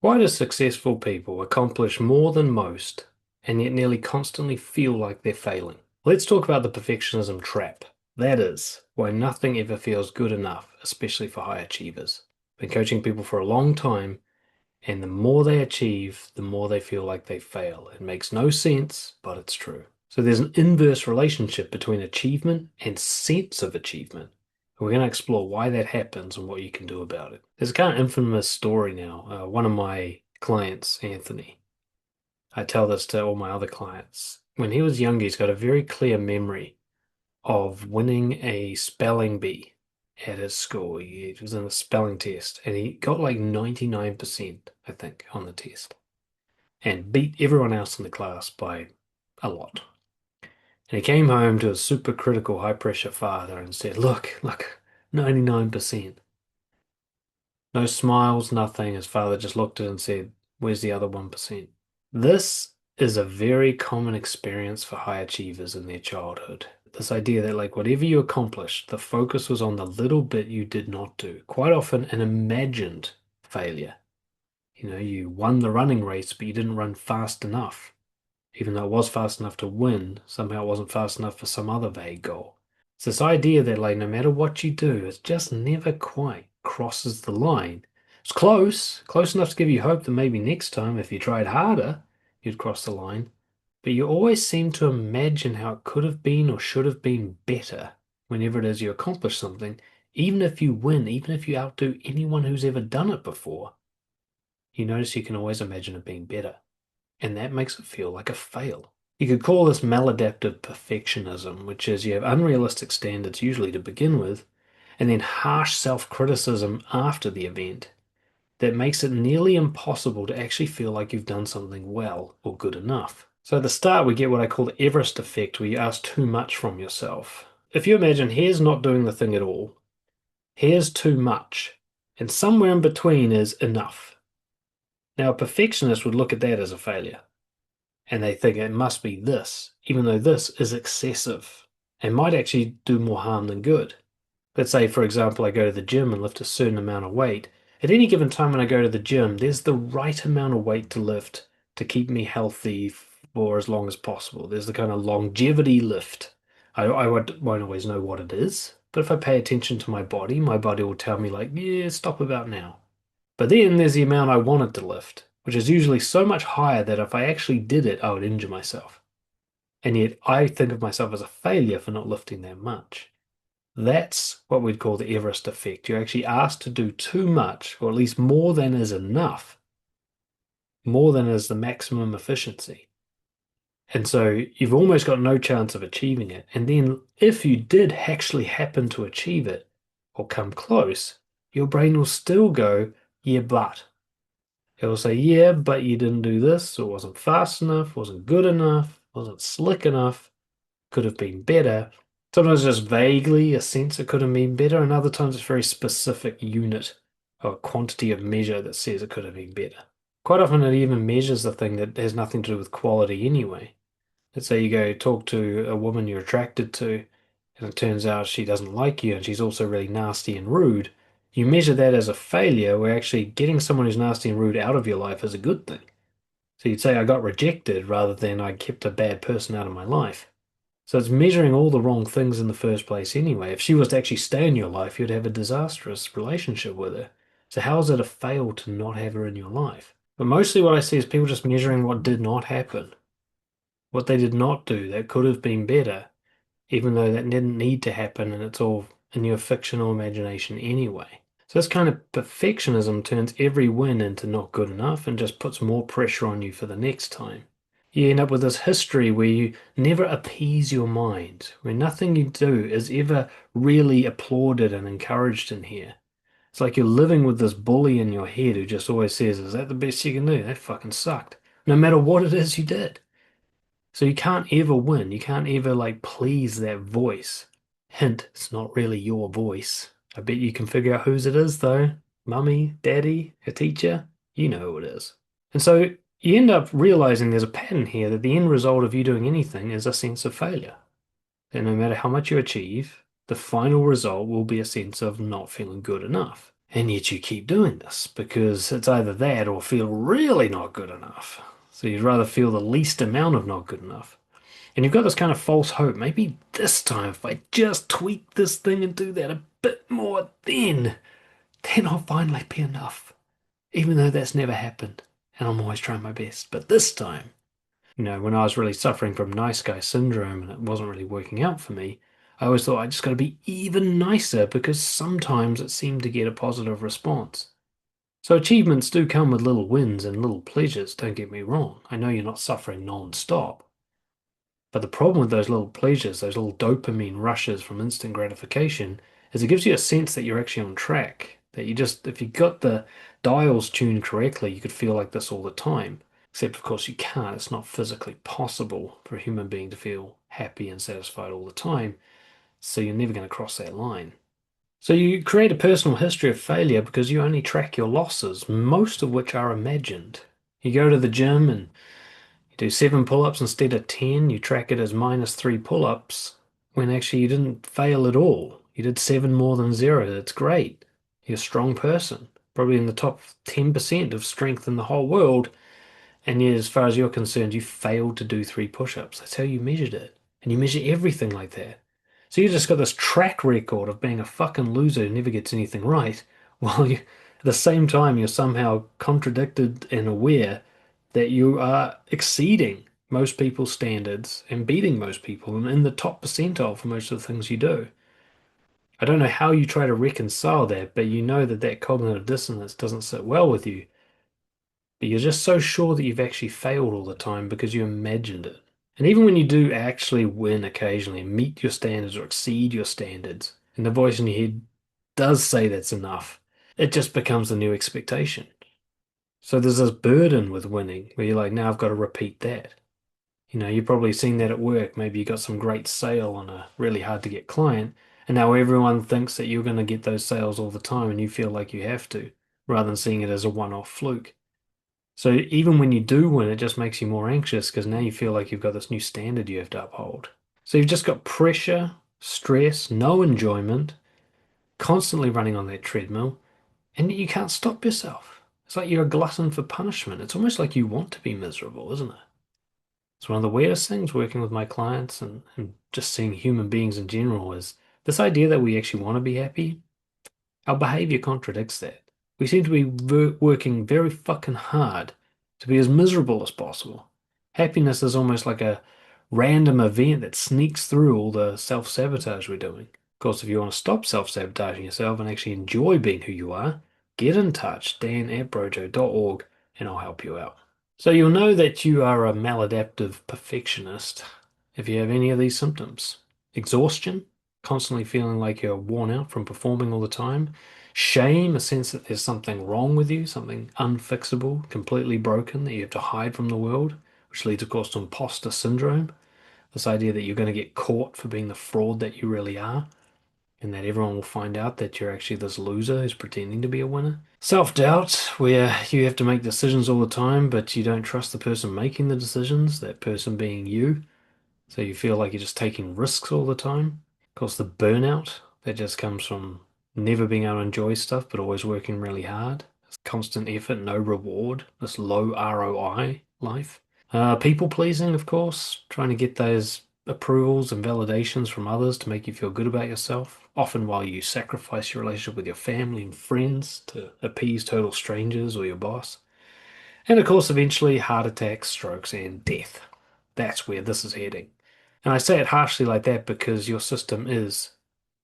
Why do successful people accomplish more than most and yet nearly constantly feel like they're failing? Let's talk about the perfectionism trap. That is why nothing ever feels good enough, especially for high achievers. Been coaching people for a long time, and the more they achieve, the more they feel like they fail. It makes no sense, but it's true. So there's an inverse relationship between achievement and sense of achievement. And we're going to explore why that happens and what you can do about it. There's a kind of infamous story now. One of my clients, Anthony, I tell this to all my other clients. When he was younger, he's got a very clear memory of winning a spelling bee at his school. He was in a spelling test and he got like 99%, I think, on the test and beat everyone else in the class by a lot. And he came home to his super critical, high pressure father and said, look, 99%. No smiles, nothing. His father just looked at it and said, where's the other 1%? This is a very common experience for high achievers in their childhood. This idea that, like, whatever you accomplished, the focus was on the little bit you did not do. Quite often, an imagined failure. You won the running race, but you didn't run fast enough. Even though it was fast enough to win, somehow it wasn't fast enough for some other vague goal. It's this idea that, like, no matter what you do, it just never quite crosses the line. It's close enough to give you hope that maybe next time, if you tried harder, you'd cross the line. But you always seem to imagine how it could have been or should have been better whenever it is you accomplish something, even if you win, even if you outdo anyone who's ever done it before. You notice you can always imagine it being better, and that makes it feel like a fail. You could call this maladaptive perfectionism, which is you have unrealistic standards usually to begin with, and then harsh self-criticism after the event that makes it nearly impossible to actually feel like you've done something well or good enough. So at the start, we get what I call the Everest effect, where you ask too much from yourself. If you imagine here's not doing the thing at all, here's too much, and somewhere in between is enough. Now, a perfectionist would look at that as a failure, and they think it must be this, even though this is excessive and might actually do more harm than good. Let's say, for example, I go to the gym and lift a certain amount of weight. At any given time when I go to the gym, there's the right amount of weight to lift to keep me healthy for as long as possible. There's the kind of longevity lift. I won't always know what it is, but if I pay attention to my body will tell me, like, yeah, stop about now. But then there's the amount I wanted to lift, which is usually so much higher that if I actually did it, I would injure myself. And yet I think of myself as a failure for not lifting that much. That's what we'd call the Everest effect. You're actually asked to do too much, or at least more than is enough, more than is the maximum efficiency. And so you've almost got no chance of achieving it. And then if you did actually happen to achieve it or come close, your brain will still go, yeah, but. It will say, yeah, but you didn't do this, or wasn't fast enough, wasn't good enough, wasn't slick enough, could have been better. Sometimes just vaguely a sense it could have been better, and other times it's very specific unit or quantity of measure that says it could have been better. Quite often it even measures the thing that has nothing to do with quality anyway. Let's say you go talk to a woman you're attracted to, and it turns out she doesn't like you and she's also really nasty and rude. You measure that as a failure, where actually getting someone who's nasty and rude out of your life is a good thing. So you'd say I got rejected rather than I kept a bad person out of my life. So it's measuring all the wrong things in the first place anyway. If she was to actually stay in your life, you'd have a disastrous relationship with her. So how is it a fail to not have her in your life? But mostly what I see is people just measuring what did not happen, what they did not do that could have been better, even though that didn't need to happen and it's all in your fictional imagination anyway. So this kind of perfectionism turns every win into not good enough and just puts more pressure on you for the next time. You end up with this history where you never appease your mind, where nothing you do is ever really applauded and encouraged in here. It's like you're living with this bully in your head who just always says, is that the best you can do? That fucking sucked. No matter what it is you did. So you can't ever win. You can't ever like please that voice. Hint, it's not really your voice. I bet you can figure out whose it is though. Mummy, daddy, a teacher, you know who it is. And so you end up realizing there's a pattern here that the end result of you doing anything is a sense of failure. That no matter how much you achieve, the final result will be a sense of not feeling good enough. And yet you keep doing this because it's either that or feel really not good enough. So you'd rather feel the least amount of not good enough. And you've got this kind of false hope. Maybe this time, if I just tweak this thing and do that a bit more, then I'll finally be enough. Even though that's never happened. And I'm always trying my best. But this time, when I was really suffering from nice guy syndrome and it wasn't really working out for me, I always thought I just got to be even nicer because sometimes it seemed to get a positive response. So achievements do come with little wins and little pleasures, don't get me wrong. I know you're not suffering non-stop. But the problem with those little pleasures, those little dopamine rushes from instant gratification, is it gives you a sense that you're actually on track. That you just, if you got the dials tuned correctly, you could feel like this all the time. Except, of course, you can't. It's not physically possible for a human being to feel happy and satisfied all the time. So you're never going to cross that line. So you create a personal history of failure because you only track your losses, most of which are imagined. You go to the gym and you do 7 pull-ups instead of 10, you track it as -3 pull-ups, when actually you didn't fail at all. You did 7 more than 0. That's great. You're a strong person, probably in the top 10% of strength in the whole world. And yet, as far as you're concerned, you failed to do 3 push-ups. That's how you measured it. And you measure everything like that. So you just got this track record of being a fucking loser who never gets anything right, while you, at the same time, you're somehow contradicted and aware that you are exceeding most people's standards and beating most people and in the top percentile for most of the things you do. I don't know how you try to reconcile that, but you know that that cognitive dissonance doesn't sit well with you. But you're just so sure that you've actually failed all the time because you imagined it. And even when you do actually win occasionally and meet your standards or exceed your standards, and the voice in your head does say that's enough, it just becomes the new expectation. So there's this burden with winning where you're like, now I've got to repeat that. You've probably seen that at work. Maybe you got some great sale on a really hard to get client, and now everyone thinks that you're going to get those sales all the time and you feel like you have to, rather than seeing it as a one-off fluke. So even when you do win, it just makes you more anxious because now you feel like you've got this new standard you have to uphold. So you've just got pressure, stress, no enjoyment, constantly running on that treadmill, and you can't stop yourself. It's like you're a glutton for punishment. It's almost like you want to be miserable, isn't it? It's one of the weirdest things working with my clients and just seeing human beings in general is this idea that we actually want to be happy. Our behavior contradicts that. We seem to be working very fucking hard to be as miserable as possible. Happiness is almost like a random event that sneaks through all the self-sabotage we're doing. Of course, if you want to stop self-sabotaging yourself and actually enjoy being who you are, get in touch, dan@brojo.org, and I'll help you out. So you'll know that you are a maladaptive perfectionist if you have any of these symptoms. Exhaustion, constantly feeling like you're worn out from performing all the time. Shame, a sense that there's something wrong with you, something unfixable, completely broken that you have to hide from the world, which leads, of course, to imposter syndrome. This idea that you're going to get caught for being the fraud that you really are, and that everyone will find out that you're actually this loser who's pretending to be a winner. Self-doubt, where you have to make decisions all the time, but you don't trust the person making the decisions, that person being you. So you feel like you're just taking risks all the time. Of course, the burnout, that just comes from never being able to enjoy stuff, but always working really hard. It's constant effort, no reward, this low ROI life. People pleasing, of course, trying to get those approvals and validations from others to make you feel good about yourself, often while you sacrifice your relationship with your family and friends to appease total strangers or your boss. And of course, eventually, heart attacks, strokes, and death. That's where this is heading. And I say it harshly like that because your system is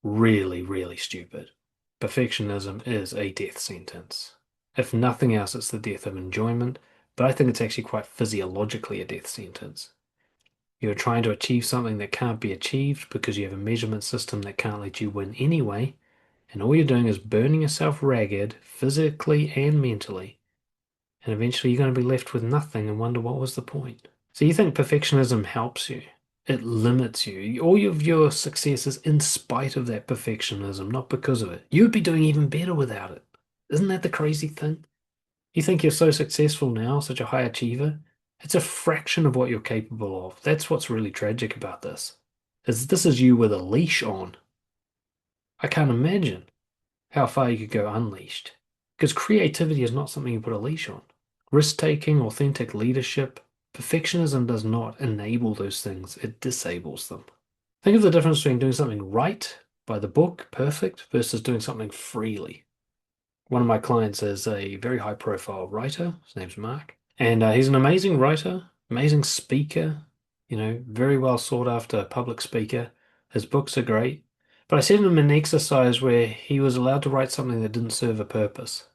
really, really stupid. Perfectionism is a death sentence. If nothing else, it's the death of enjoyment, but I think it's actually quite physiologically a death sentence. You're trying to achieve something that can't be achieved because you have a measurement system that can't let you win anyway, and all you're doing is burning yourself ragged, physically and mentally, and eventually you're going to be left with nothing and wonder what was the point. So you think perfectionism helps you. It limits you. All of your success is in spite of that perfectionism, not because of it. You'd be doing even better without it. Isn't that the crazy thing? You think you're so successful now, such a high achiever? It's a fraction of what you're capable of. That's what's really tragic about this. Is this is you with a leash on. I can't imagine how far you could go unleashed. Because creativity is not something you put a leash on. Risk-taking, authentic leadership, perfectionism does not enable those things, it disables them. Think of the difference between doing something right, by the book, perfect, versus doing something freely. One of my clients is a very high-profile writer. His name's Mark. And he's an amazing writer, amazing speaker, very well sought after public speaker. His books are great. But I sent him an exercise where he was allowed to write something that didn't serve a purpose,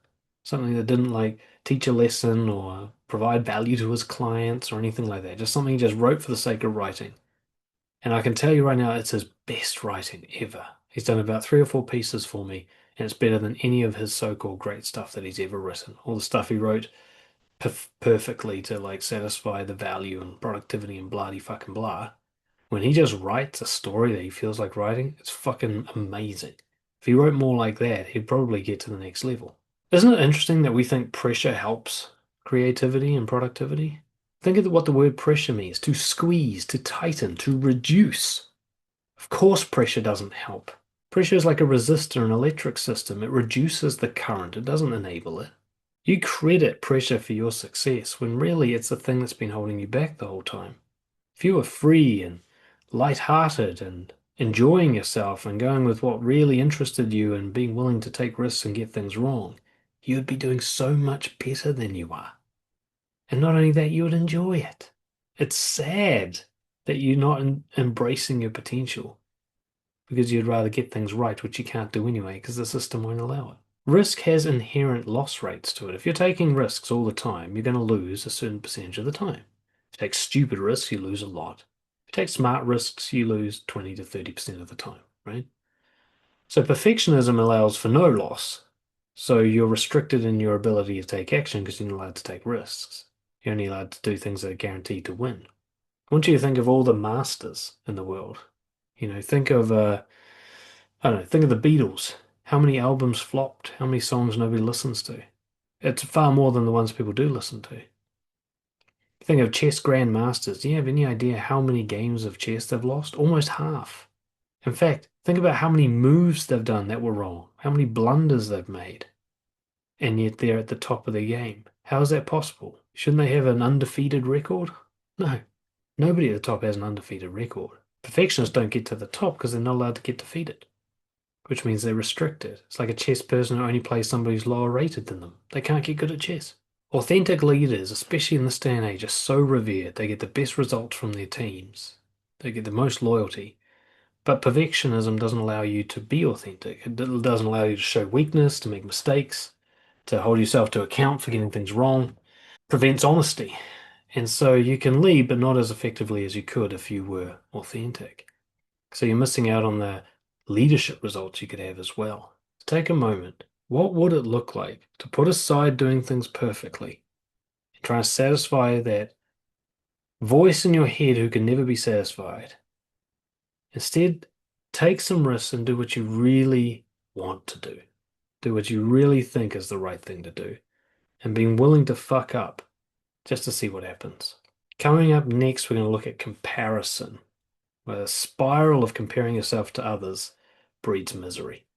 something that didn't like teach a lesson or provide value to his clients or anything like that. Just something he just wrote for the sake of writing. And I can tell you right now, it's his best writing ever. He's done about 3 or 4 pieces for me, and it's better than any of his so-called great stuff that he's ever written. All the stuff he wrote perfectly to like satisfy the value and productivity and bloody fucking blah. When he just writes a story that he feels like writing, it's fucking amazing. If he wrote more like that, he'd probably get to the next level. Isn't it interesting that we think pressure helps creativity and productivity? Think of what the word pressure means: to squeeze, to tighten, to reduce. Of course, pressure doesn't help. Pressure is like a resistor in an electric system. It reduces the current, it doesn't enable it. You credit pressure for your success when really it's the thing that's been holding you back the whole time. If you were free and light-hearted and enjoying yourself and going with what really interested you and being willing to take risks and get things wrong, you'd be doing so much better than you are. And not only that, you would enjoy it. It's sad that you're not embracing your potential because you'd rather get things right, which you can't do anyway because the system won't allow it. Risk has inherent loss rates to it. If you're taking risks all the time, you're going to lose a certain percentage of the time. If you take stupid risks, you lose a lot. If you take smart risks, you lose 20 to 30% of the time, right? So perfectionism allows for no loss. So you're restricted in your ability to take action because you're not allowed to take risks. You're only allowed to do things that are guaranteed to win. I want you to think of all the masters in the world. Think of I don't know, think of the Beatles. How many albums flopped? How many songs nobody listens to? It's far more than the ones people do listen to. Think of chess grandmasters. Do you have any idea how many games of chess they've lost? Almost half. In fact, think about how many moves they've done that were wrong, how many blunders they've made, and yet they're at the top of the game. How is that possible? Shouldn't they have an undefeated record? No, nobody at the top has an undefeated record. Perfectionists don't get to the top because they're not allowed to get defeated, which means they're restricted. It's like a chess person who only plays somebody who's lower rated than them. They can't get good at chess. Authentic leaders, especially in this day and age, are so revered. They get the best results from their teams. They get the most loyalty. But perfectionism doesn't allow you to be authentic. It doesn't allow you to show weakness, to make mistakes, to hold yourself to account for getting things wrong. Prevents honesty. And so you can lead, but not as effectively as you could if you were authentic. So you're missing out on the leadership results you could have as well. Take a moment. What would it look like to put aside doing things perfectly and try and satisfy that voice in your head who can never be satisfied? Instead, take some risks and do what you really want to do. Do what you really think is the right thing to do. And being willing to fuck up just to see what happens. Coming up next, we're going to look at comparison, where a spiral of comparing yourself to others breeds misery.